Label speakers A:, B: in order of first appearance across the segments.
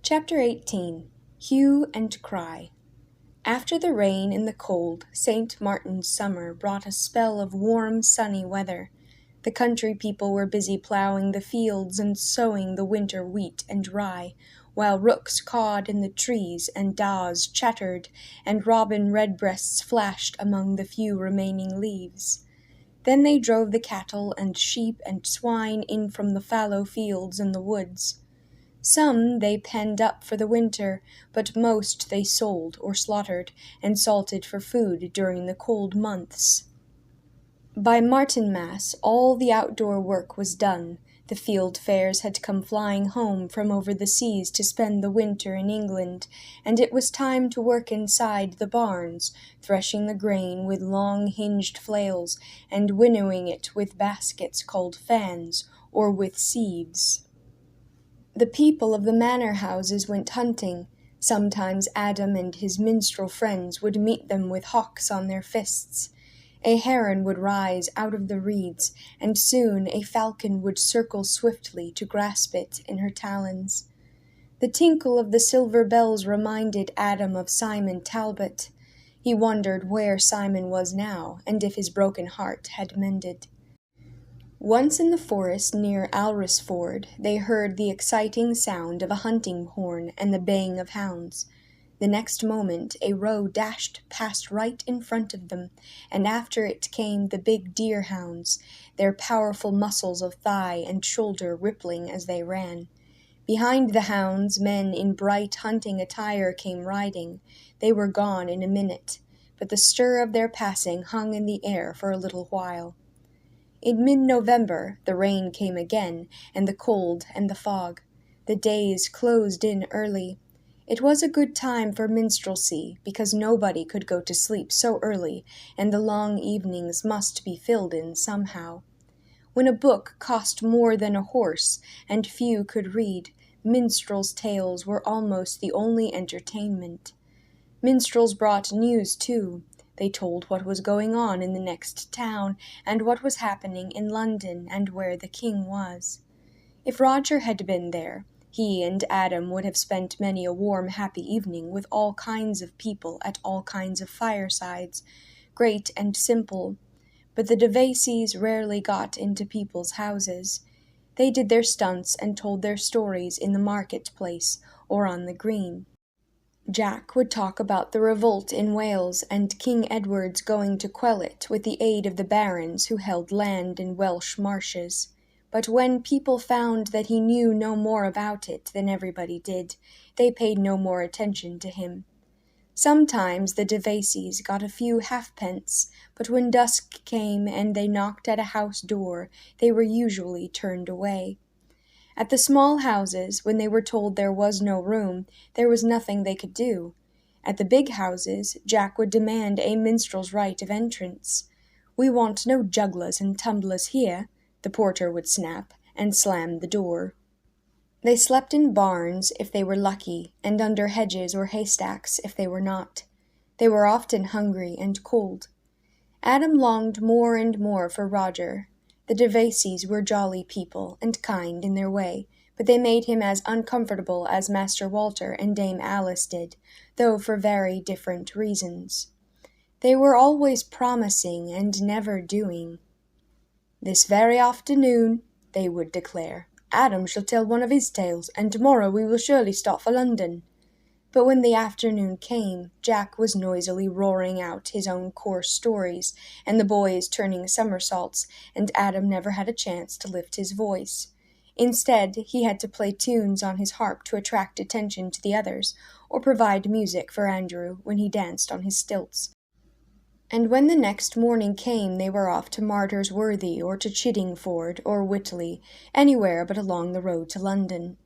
A: Chapter 18 Hue and Cry. After the rain and the cold, St. Martin's summer brought a spell of warm, sunny weather. The country people were busy plowing the fields and sowing the winter wheat and rye, while rooks cawed in the trees and daws chattered and robin redbreasts flashed among the few remaining leaves. Then they drove the cattle and sheep and swine in from the fallow fields and the woods. Some they penned up for the winter, but most they sold or slaughtered and salted for food during the cold months. By Martinmas all the outdoor work was done. The field fares had come flying home from over the seas to spend the winter in England, and it was time to work inside the barns, threshing the grain with long hinged flails and winnowing it with baskets called fans, or with sieves. The people of the manor houses went hunting. Sometimes Adam and his minstrel friends would meet them with hawks on their fists. A heron would rise out of the reeds, and soon a falcon would circle swiftly to grasp it in her talons. The tinkle of the silver bells reminded Adam of Simon Talbot. He wondered where Simon was now, and if his broken heart had mended. Once in the forest near Alresford, they heard the exciting sound of a hunting horn and the baying of hounds. The next moment a roe dashed past right in front of them, and after it came the big deer-hounds, their powerful muscles of thigh and shoulder rippling as they ran. Behind the hounds, men in bright hunting attire came riding. They were gone in a minute, but the stir of their passing hung in the air for a little while. In mid-November, the rain came again, and the cold and the fog. The days closed in early. It was a good time for minstrelsy, because nobody could go to sleep so early, and the long evenings must be filled in somehow. When a book cost more than a horse, and few could read, minstrels' tales were almost the only entertainment. Minstrels brought news, too. They told what was going on in the next town, and what was happening in London, and where the king was. If Roger had been there, he and Adam would have spent many a warm, happy evening with all kinds of people at all kinds of firesides, great and simple. But the Devacys rarely got into people's houses. They did their stunts and told their stories in the market-place or on the green. Jack would talk about the revolt in Wales and King Edward's going to quell it with the aid of the barons who held land in Welsh marshes. But when people found that he knew no more about it than everybody did, they paid no more attention to him. Sometimes the Devacys got a few halfpence, but when dusk came and they knocked at a house door, they were usually turned away. At the small houses, when they were told there was no room, there was nothing they could do. At the big houses, Jack would demand a minstrel's right of entrance. "We want no jugglers and tumblers here," the porter would snap, and slam the door. They slept in barns if they were lucky, and under hedges or haystacks if they were not. They were often hungry and cold. Adam longed more and more for Roger. The Devacys were jolly people, and kind in their way, but they made him as uncomfortable as Master Walter and Dame Alice did, though for very different reasons. They were always promising and never doing. "This very afternoon," they would declare, "Adam shall tell one of his tales, and tomorrow we will surely start for London." But when the afternoon came, Jack was noisily roaring out his own coarse stories, and the boys turning somersaults, and Adam never had a chance to lift his voice. Instead, he had to play tunes on his harp to attract attention to the others, or provide music for Andrew when he danced on his stilts. And when the next morning came, they were off to Martyrs Worthy, or to Chiddingford, or Whitley, anywhere but along the road to London.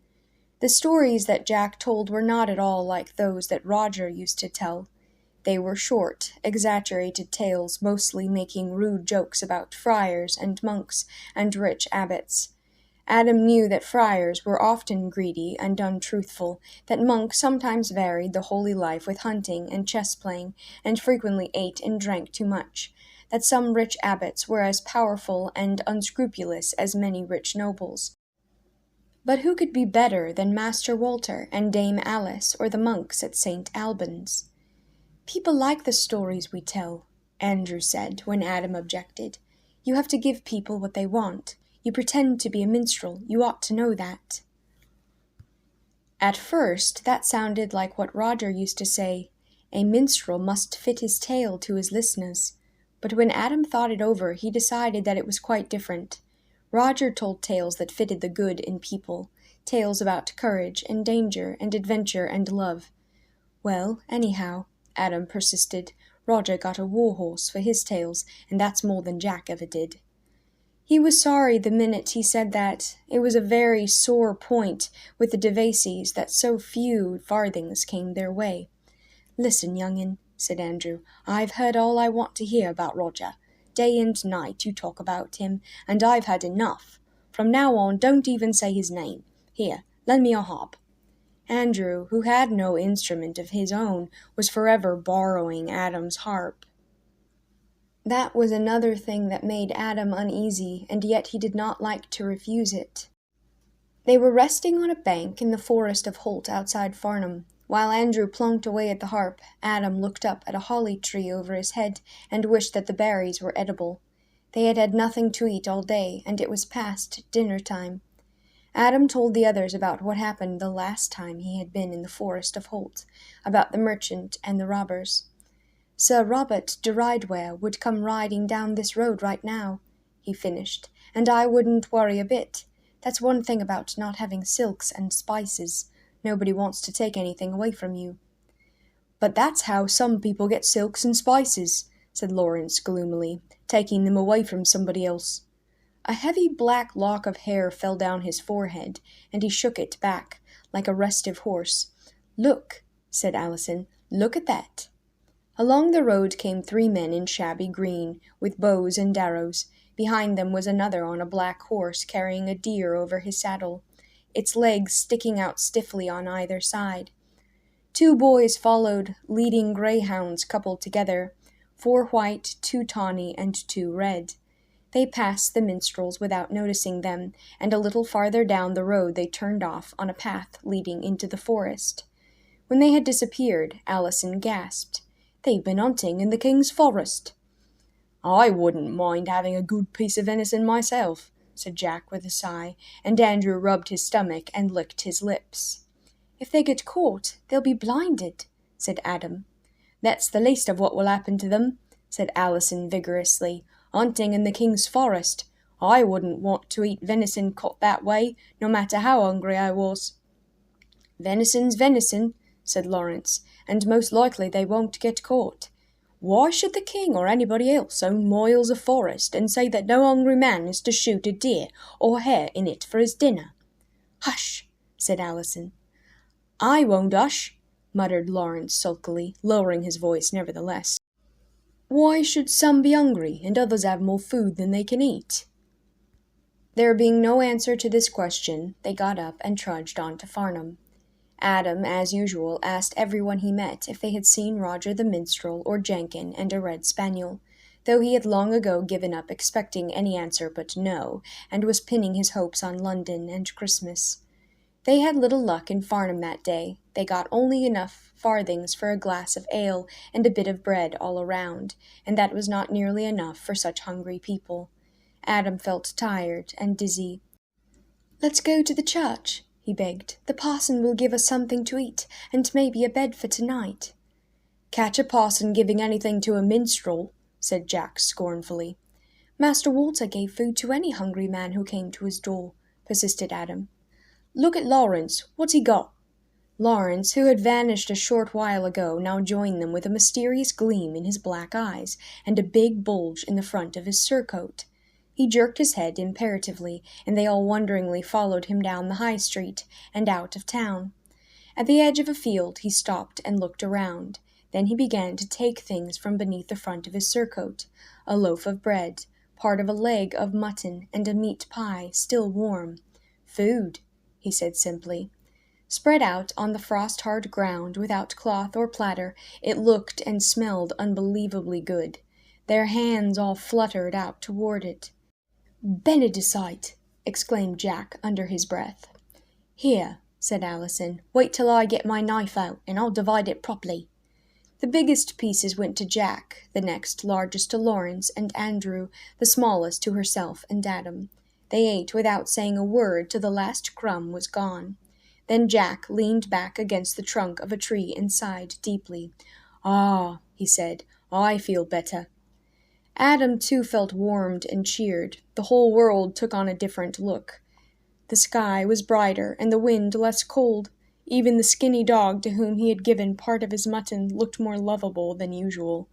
A: The stories that Jack told were not at all like those that Roger used to tell. They were short, exaggerated tales, mostly making rude jokes about friars and monks and rich abbots. Adam knew that friars were often greedy and untruthful, that monks sometimes varied the holy life with hunting and chess-playing, and frequently ate and drank too much, that some rich abbots were as powerful and unscrupulous as many rich nobles. But who could be better than Master Walter and Dame Alice or the monks at St. Albans? People like the stories we tell, Andrew said when Adam objected. You have to give people what they want. You pretend to be a minstrel. You ought to know that. At first, that sounded like what Roger used to say. A minstrel must fit his tale to his listeners. But when Adam thought it over, he decided that it was quite different. Roger told tales that fitted the good in people, tales about courage and danger and adventure and love. Well, anyhow, Adam persisted, Roger got a war-horse for his tales, and that's more than Jack ever did. He was sorry the minute he said that. It was a very sore point with the Devacys that so few farthings came their way. Listen, young'un, said Andrew, I've heard all I want to hear about Roger. Day and night you talk about him, and I've had enough. From now on, don't even say his name. Here, lend me your harp. Andrew, who had no instrument of his own, was forever borrowing Adam's harp. That was another thing that made Adam uneasy, and yet he did not like to refuse it. They were resting on a bank in the forest of Holt outside Farnham. While Andrew plunked away at the harp, Adam looked up at a holly tree over his head and wished that the berries were edible. They had had nothing to eat all day, and it was past dinner time. Adam told the others about what happened the last time he had been in the forest of Holt, about the merchant and the robbers. Sir Robert de Rideware would come riding down this road right now, he finished, and I wouldn't worry a bit. That's one thing about not having silks and spices. Nobody wants to take anything away from you. But that's how some people get silks and spices, said Lawrence gloomily, taking them away from somebody else. A heavy black lock of hair fell down his forehead, and he shook it back, like a restive horse. Look, said Allison, look at that. Along the road came 3 men in shabby green, with bows and arrows. Behind them was another on a black horse carrying a deer over his saddle, its legs sticking out stiffly on either side. 2 boys followed, leading greyhounds coupled together, 4 white, 2 tawny, and 2 red. They passed the minstrels without noticing them, and a little farther down the road they turned off on a path leading into the forest. When they had disappeared, Allison gasped. They've been hunting in the king's forest. I wouldn't mind having a good piece of venison myself, said Jack with a sigh, and Andrew rubbed his stomach and licked his lips. If they get caught, they'll be blinded, said Adam. That's the least of what will happen to them, said Allison vigorously. Hunting in the king's forest. I wouldn't want to eat venison caught that way, no matter how hungry I was. Venison's venison, said Lawrence, and most likely they won't get caught. Why should the king or anybody else own miles of forest and say that no hungry man is to shoot a deer or hare in it for his dinner? Hush, said Allison. I won't hush, muttered Lawrence sulkily, lowering his voice nevertheless. Why should some be hungry and others have more food than they can eat? There being no answer to this question, they got up and trudged on to Farnham. Adam, as usual, asked everyone he met if they had seen Roger the minstrel or Jenkin and a red spaniel, though he had long ago given up expecting any answer but no, and was pinning his hopes on London and Christmas. They had little luck in Farnham that day. They got only enough farthings for a glass of ale and a bit of bread all around, and that was not nearly enough for such hungry people. Adam felt tired and dizzy. Let's go to the church, he begged. The parson will give us something to eat, and maybe a bed for tonight. Catch a parson giving anything to a minstrel, said Jack scornfully. Master Walter gave food to any hungry man who came to his door, persisted Adam. Look at Lawrence. What's he got? Lawrence, who had vanished a short while ago, now joined them with a mysterious gleam in his black eyes and a big bulge in the front of his surcoat. He jerked his head imperatively, and they all wonderingly followed him down the high street and out of town. At the edge of a field he stopped and looked around. Then he began to take things from beneath the front of his surcoat, a loaf of bread, part of a leg of mutton, and a meat pie, still warm. Food, he said simply. Spread out on the frost-hard ground without cloth or platter, it looked and smelled unbelievably good. Their hands all fluttered out toward it. Benedicite! Exclaimed Jack under his breath. Here, said Allison, wait till I get my knife out, and I'll divide it properly. The biggest pieces went to Jack, the next largest to Lawrence and Andrew, the smallest to herself and Adam. They ate without saying a word till the last crumb was gone. Then Jack leaned back against the trunk of a tree and sighed deeply. "Ah," he said, "I feel better." Adam too felt warmed and cheered. The whole world took on a different look. The sky was brighter and the wind less cold. Even the skinny dog to whom he had given part of his mutton looked more lovable than usual.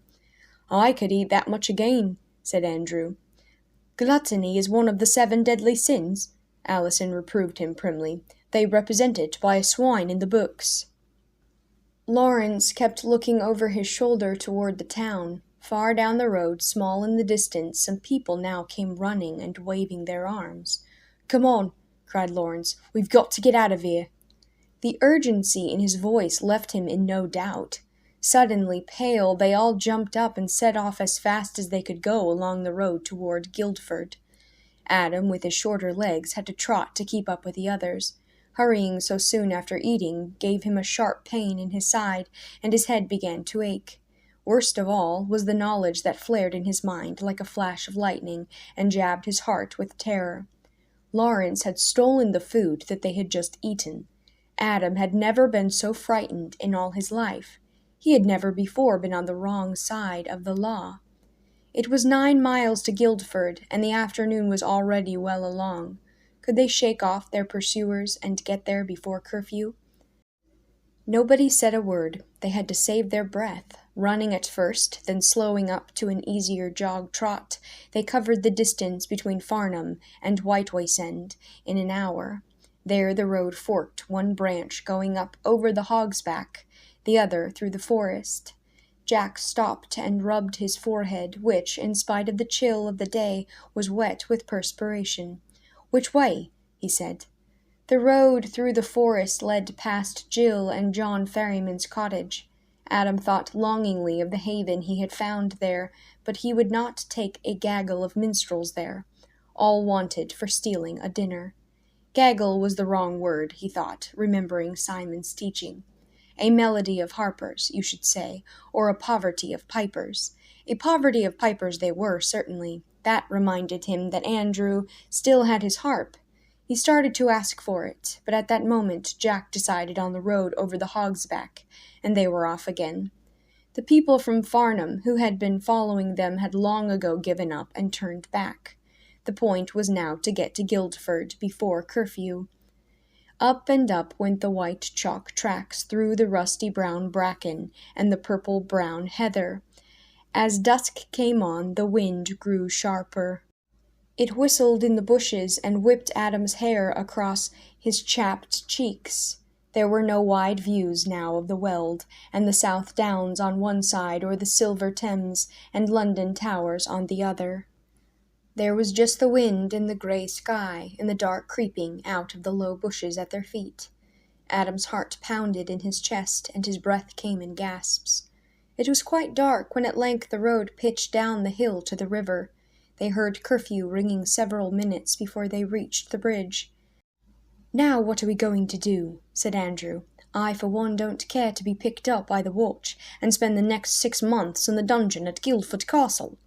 A: "I could eat that much again," said Andrew. "Gluttony is one of the 7 deadly sins," Allison reproved him primly. "They represent it by a swine in the books." Lawrence kept looking over his shoulder toward the town. Far down the road, small in the distance, some people now came running and waving their arms. "Come on," cried Lawrence. "We've got to get out of here." The urgency in his voice left him in no doubt. Suddenly pale, they all jumped up and set off as fast as they could go along the road toward Guildford. Adam, with his shorter legs, had to trot to keep up with the others. Hurrying so soon after eating gave him a sharp pain in his side, and his head began to ache. Worst of all was the knowledge that flared in his mind like a flash of lightning and jabbed his heart with terror. Lawrence had stolen the food that they had just eaten. Adam had never been so frightened in all his life. He had never before been on the wrong side of the law. It was 9 miles to Guildford, and the afternoon was already well along. Could they shake off their pursuers and get there before curfew? Nobody said a word. They had to save their breath. Running at first, then slowing up to an easier jog trot, they covered the distance between Farnham and Whitewaysend in an hour. There the road forked, one branch going up over the Hog's Back, the other through the forest. Jack stopped and rubbed his forehead, which, in spite of the chill of the day, was wet with perspiration. "Which way?" he said. The road through the forest led past Jill and John Ferryman's cottage. Adam thought longingly of the haven he had found there, but he would not take a gaggle of minstrels there, all wanted for stealing a dinner. Gaggle was the wrong word, he thought, remembering Simon's teaching. A melody of harpers, you should say, or a poverty of pipers. A poverty of pipers they were, certainly. That reminded him that Andrew still had his harp. He started to ask for it, but at that moment Jack decided on the road over the Hog's Back, and they were off again. The people from Farnham who had been following them had long ago given up and turned back. The point was now to get to Guildford before curfew. Up and up went the white chalk tracks through the rusty brown bracken and the purple-brown heather. As dusk came on, the wind grew sharper. It whistled in the bushes and whipped Adam's hair across his chapped cheeks. There were no wide views now of the Weald and the South Downs on one side or the silver Thames and London Towers on the other. There was just the wind and the grey sky and the dark creeping out of the low bushes at their feet. Adam's heart pounded in his chest and his breath came in gasps. It was quite dark when at length the road pitched down the hill to the river. They heard curfew ringing several minutes before they reached the bridge. "Now what are we going to do?" said Andrew. "I for one don't care to be picked up by the watch and spend the next 6 months in the dungeon at Guildford Castle."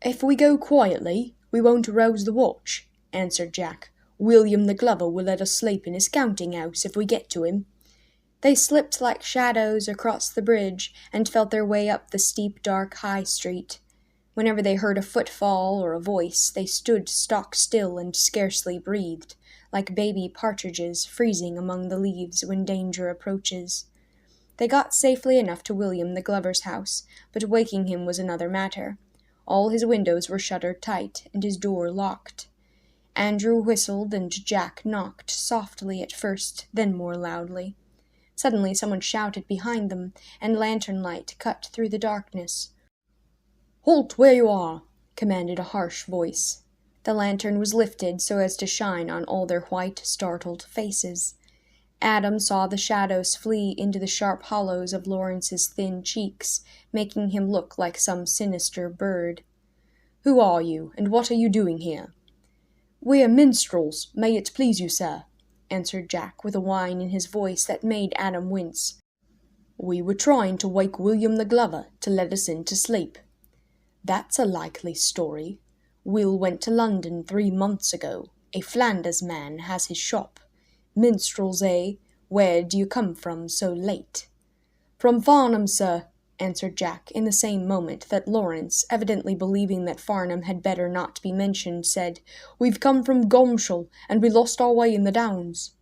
A: "If we go quietly, we won't arouse the watch," answered Jack. "William the Glover will let us sleep in his counting-house if we get to him." They slipped like shadows across the bridge and felt their way up the steep, dark High Street. Whenever they heard a footfall or a voice, they stood stock still and scarcely breathed, like baby partridges freezing among the leaves when danger approaches. They got safely enough to William the Glover's house, but waking him was another matter. All his windows were shuttered tight, and his door locked. Andrew whistled, and Jack knocked, softly at first, then more loudly. Suddenly someone shouted behind them, and lantern light cut through the darkness. "Halt where you are!" commanded a harsh voice. The lantern was lifted so as to shine on all their white, startled faces. Adam saw the shadows flee into the sharp hollows of Lawrence's thin cheeks, making him look like some sinister bird. "Who are you, and what are you doing here?" "We are minstrels, may it please you, sir," answered Jack, with a whine in his voice that made Adam wince. "We were trying to wake William the Glover to let us in to sleep." "That's a likely story. Will went to London 3 months ago. A Flanders man has his shop. Minstrels, eh? Where do you come from so late?" "From Farnham, sir," answered Jack, in the same moment that Lawrence, evidently believing that Farnham had better not be mentioned, said, "We've come from Gomshall, and we lost our way in the Downs."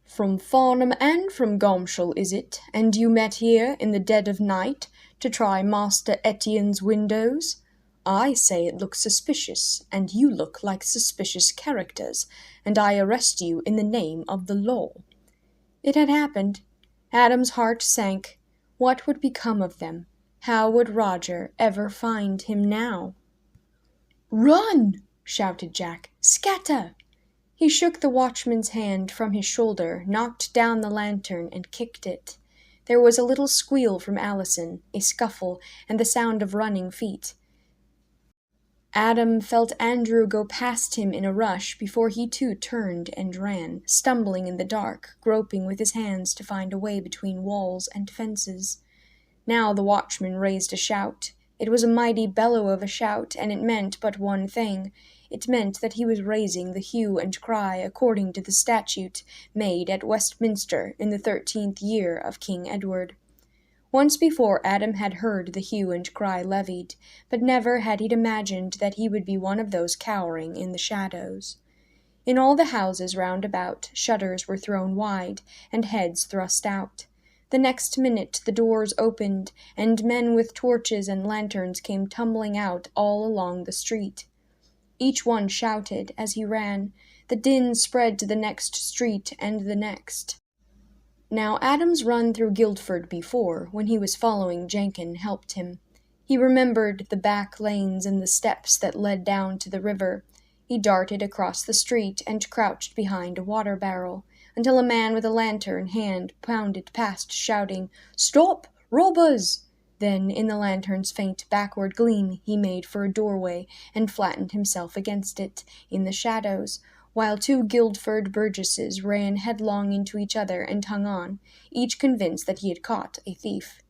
A: "From Farnham and from Gomshall, is it? And you met here in the dead of night to try Master Etienne's windows? I say it looks suspicious, and you look like suspicious characters, and I arrest you in the name of the law." It had happened. Adam's heart sank. What would become of them? How would Roger ever find him now? "Run!" shouted Jack. "Scatter!" He shook the watchman's hand from his shoulder, knocked down the lantern, and kicked it. There was a little squeal from Allison, a scuffle, and the sound of running feet. Adam felt Andrew go past him in a rush before he too turned and ran, stumbling in the dark, groping with his hands to find a way between walls and fences. Now the watchman raised a shout. It was a mighty bellow of a shout, and it meant but one thing. It meant that he was raising the hue and cry according to the statute made at Westminster in the 13th year of King Edward. Once before Adam had heard the hue and cry levied, but never had he imagined that he would be one of those cowering in the shadows. In all the houses round about, shutters were thrown wide, and heads thrust out. The next minute the doors opened, and men with torches and lanterns came tumbling out all along the street. Each one shouted as he ran. The din spread to the next street and the next. Now Adam's run through Guildford before, when he was following Jenkin, helped him. He remembered the back lanes and the steps that led down to the river. He darted across the street and crouched behind a water barrel, until a man with a lantern hand pounded past, shouting, "Stop! Robbers!" Then, in the lantern's faint backward gleam, he made for a doorway, and flattened himself against it, in the shadows, while 2 Guildford burgesses ran headlong into each other and hung on, each convinced that he had caught a thief.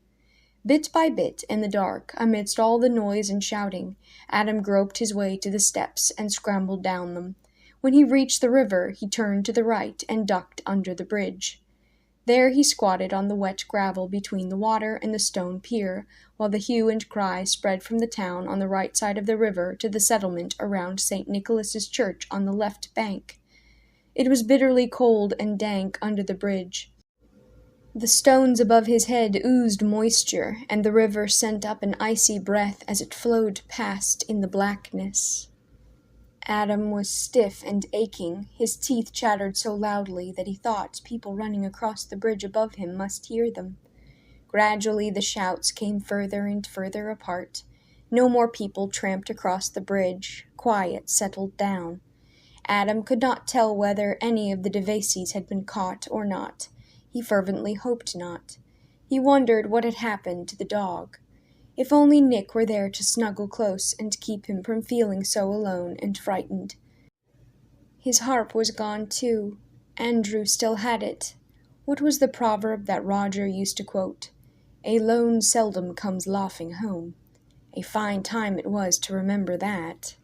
A: Bit by bit, in the dark, amidst all the noise and shouting, Adam groped his way to the steps and scrambled down them. When he reached the river, he turned to the right and ducked under the bridge. There he squatted on the wet gravel between the water and the stone pier, while the hue and cry spread from the town on the right side of the river to the settlement around St. Nicholas's Church on the left bank. It was bitterly cold and dank under the bridge. The stones above his head oozed moisture, and the river sent up an icy breath as it flowed past in the blackness. Adam was stiff and aching. His teeth chattered so loudly that he thought people running across the bridge above him must hear them. Gradually the shouts came further and further apart. No more people tramped across the bridge. Quiet settled down. Adam could not tell whether any of the Devacies had been caught or not. He fervently hoped not. He wondered what had happened to the dog. If only Nick were there to snuggle close and keep him from feeling so alone and frightened. His harp was gone too. Andrew still had it. What was the proverb that Roger used to quote? "A lone seldom comes laughing home." A fine time it was to remember that.